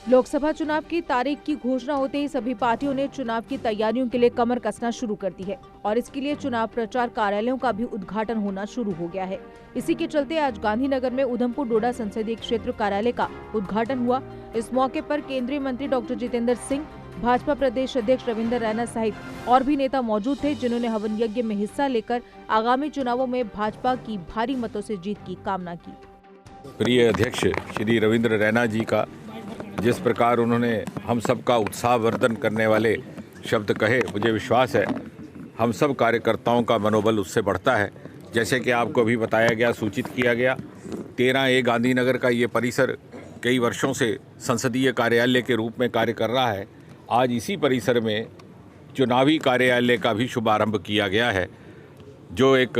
लोकसभा चुनाव की तारीख की घोषणा होते ही सभी पार्टियों ने चुनाव की तैयारियों के लिए कमर कसना शुरू कर दी है और इसके लिए चुनाव प्रचार कार्यालयों का भी उद्घाटन होना शुरू हो गया है। इसी के चलते आज गांधीनगर में उधमपुर डोडा संसदीय क्षेत्र कार्यालय का उद्घाटन हुआ। इस मौके पर केंद्रीय मंत्री डॉक्टर जितेंद्र सिंह, भाजपा प्रदेश अध्यक्ष रविंद्र रैना सहित और भी नेता मौजूद थे, जिन्होंने हवन यज्ञ में हिस्सा लेकर आगामी चुनावों में भाजपा की भारी मतों से जीत की कामना की। प्रिय अध्यक्ष श्री रविंद्र रैना जी का जिस प्रकार उन्होंने हम सबका उत्साहवर्धन करने वाले शब्द कहे, मुझे विश्वास है हम सब कार्यकर्ताओं का मनोबल उससे बढ़ता है। जैसे कि आपको अभी बताया गया, सूचित किया गया, 13A गांधीनगर का ये परिसर कई वर्षों से संसदीय कार्यालय के रूप में कार्य कर रहा है। आज इसी परिसर में चुनावी कार्यालय का भी शुभारंभ किया गया है, जो एक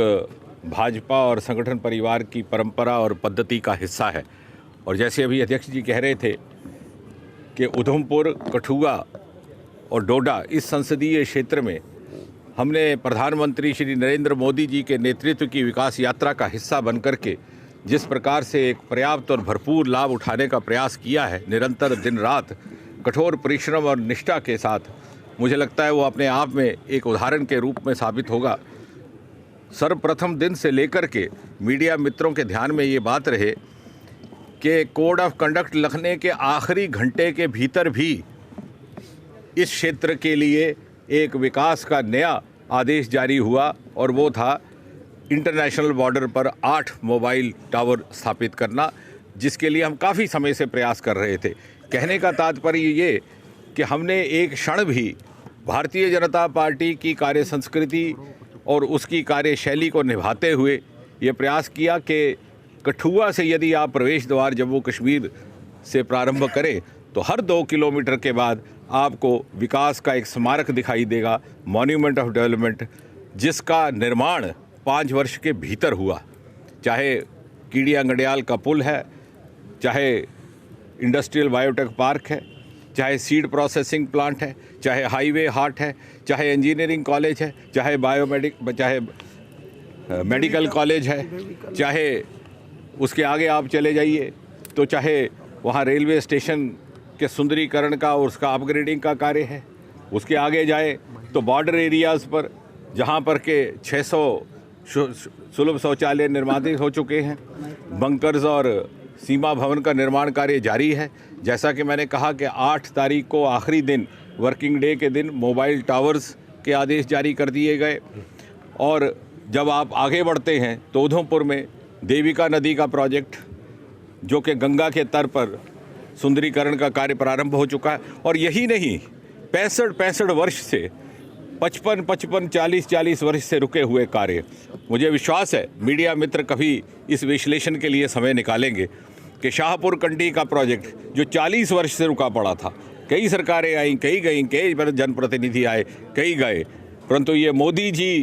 भाजपा और संगठन परिवार की परंपरा और पद्धति का हिस्सा है। और जैसे अभी अध्यक्ष जी कह रहे थे कि उधमपुर, कठुआ और डोडा इस संसदीय क्षेत्र में हमने प्रधानमंत्री श्री नरेंद्र मोदी जी के नेतृत्व की विकास यात्रा का हिस्सा बनकर के जिस प्रकार से एक पर्याप्त और भरपूर लाभ उठाने का प्रयास किया है, निरंतर दिन रात कठोर परिश्रम और निष्ठा के साथ, मुझे लगता है वो अपने आप में एक उदाहरण के रूप में साबित होगा। सर्वप्रथम दिन से लेकर के मीडिया मित्रों के ध्यान में ये बात रहे कि कोड ऑफ कंडक्ट लिखने के आखिरी घंटे के भीतर भी इस क्षेत्र के लिए एक विकास का नया आदेश जारी हुआ और वो था इंटरनेशनल बॉर्डर पर 8 मोबाइल टावर स्थापित करना, जिसके लिए हम काफ़ी समय से प्रयास कर रहे थे। कहने का तात्पर्य ये कि हमने एक क्षण भी भारतीय जनता पार्टी की कार्य संस्कृति और उसकी कार्यशैली को निभाते हुए ये प्रयास किया कि कठुआ से यदि आप प्रवेश द्वार जम्मू कश्मीर से प्रारंभ करें तो हर 2 किलोमीटर के बाद आपको विकास का एक स्मारक दिखाई देगा, मॉन्यूमेंट ऑफ डेवलपमेंट, जिसका निर्माण 5 वर्ष के भीतर हुआ। चाहे कीड़िया गंडियाल का पुल है, चाहे इंडस्ट्रियल बायोटेक पार्क है, चाहे सीड प्रोसेसिंग प्लांट है, चाहे हाईवे हाट है, चाहे इंजीनियरिंग कॉलेज है, चाहे मेडिकल कॉलेज है, चाहे उसके आगे आप चले जाइए तो चाहे वहाँ रेलवे स्टेशन के सुंदरीकरण का और उसका अपग्रेडिंग का कार्य है। उसके आगे जाए तो बॉर्डर एरियाज़ पर जहाँ पर के 600 सुलभ शौचालय निर्माणित हो चुके हैं, बंकर्स और सीमा भवन का निर्माण कार्य जारी है। जैसा कि मैंने कहा कि 8 तारीख को आखिरी दिन, वर्किंग डे के दिन, मोबाइल टावर्स के आदेश जारी कर दिए गए। और जब आप आगे बढ़ते हैं तो उधमपुर में देविका नदी का प्रोजेक्ट, जो कि गंगा के तट पर सुंदरीकरण का कार्य प्रारंभ हो चुका है। और यही नहीं, 65 वर्ष से 55, 40 वर्ष से रुके हुए कार्य, मुझे विश्वास है मीडिया मित्र कभी इस विश्लेषण के लिए समय निकालेंगे कि शाहपुर कंडी का प्रोजेक्ट जो 40 वर्ष से रुका पड़ा था, कई सरकारें आईं, कई गईं, कई जनप्रतिनिधि आए, कई गए, परंतु ये मोदी जी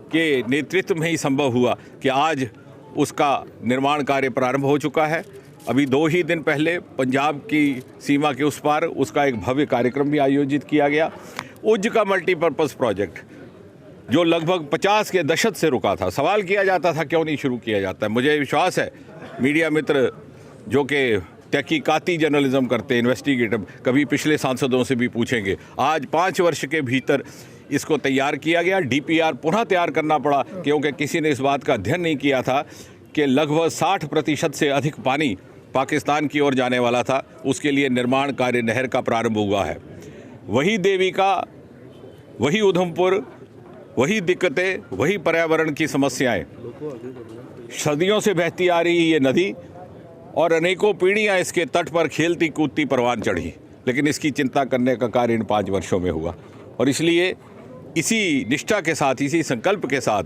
के नेतृत्व में ही संभव हुआ कि आज उसका निर्माण कार्य प्रारंभ हो चुका है। अभी 2 ही दिन पहले पंजाब की सीमा के उस पार उसका एक भव्य कार्यक्रम भी आयोजित किया गया। उज्ज का मल्टीपर्पज़ प्रोजेक्ट जो लगभग 50 के दशक से रुका था, सवाल किया जाता था क्यों नहीं शुरू किया जाता है। मुझे विश्वास है मीडिया मित्र जो कि तहकीकाती जर्नलिज्म करते, इन्वेस्टिगेटिव, कभी पिछले सांसदों से भी पूछेंगे। आज 5 वर्ष के भीतर इसको तैयार किया गया। DPR पुनः तैयार करना पड़ा क्योंकि किसी ने इस बात का अध्ययन नहीं किया था कि लगभग 60% से अधिक पानी पाकिस्तान की ओर जाने वाला था। उसके लिए निर्माण कार्य नहर का प्रारंभ हुआ है। वही देविका, वही उधमपुर, वही दिक्कतें, वही पर्यावरण की समस्याएं, सदियों से बहती आ रही ये नदी और अनेकों पीढ़ियां इसके तट पर खेलती कूदती परवान चढ़ी, लेकिन इसकी चिंता करने का कार्य इन 5 वर्षों में हुआ। और इसलिए इसी निष्ठा के साथ, इसी संकल्प के साथ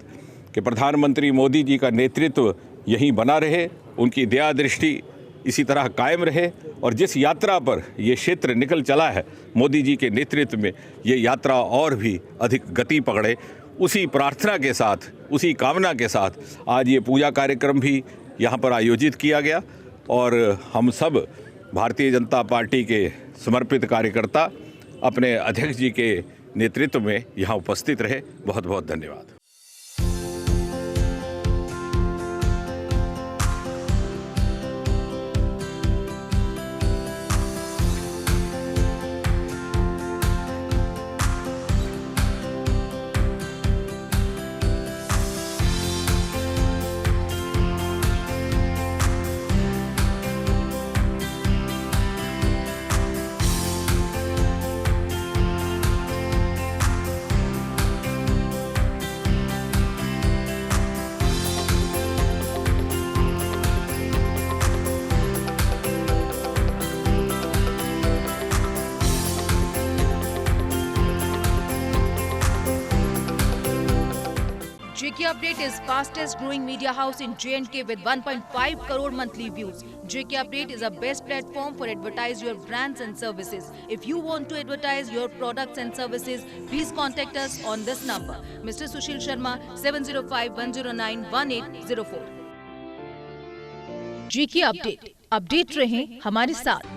कि प्रधानमंत्री मोदी जी का नेतृत्व यहीं बना रहे, उनकी दया दृष्टि इसी तरह कायम रहे और जिस यात्रा पर ये क्षेत्र निकल चला है मोदी जी के नेतृत्व में, ये यात्रा और भी अधिक गति पकड़े, उसी प्रार्थना के साथ, उसी कामना के साथ आज ये पूजा कार्यक्रम भी यहाँ पर आयोजित किया गया। और हम सब भारतीय जनता पार्टी के समर्पित कार्यकर्ता अपने अध्यक्ष जी के नेतृत्व में यहाँ उपस्थित रहे। बहुत बहुत धन्यवाद। Update is fastest growing media house in J&K with 1.5 crore monthly views. JK Update is a best platform for advertise your brands and services. If you want to advertise your products and services, please contact us on this number. Mr. Sushil Sharma, 705-109-1804. JK Update. Update रहें हमारे साथ।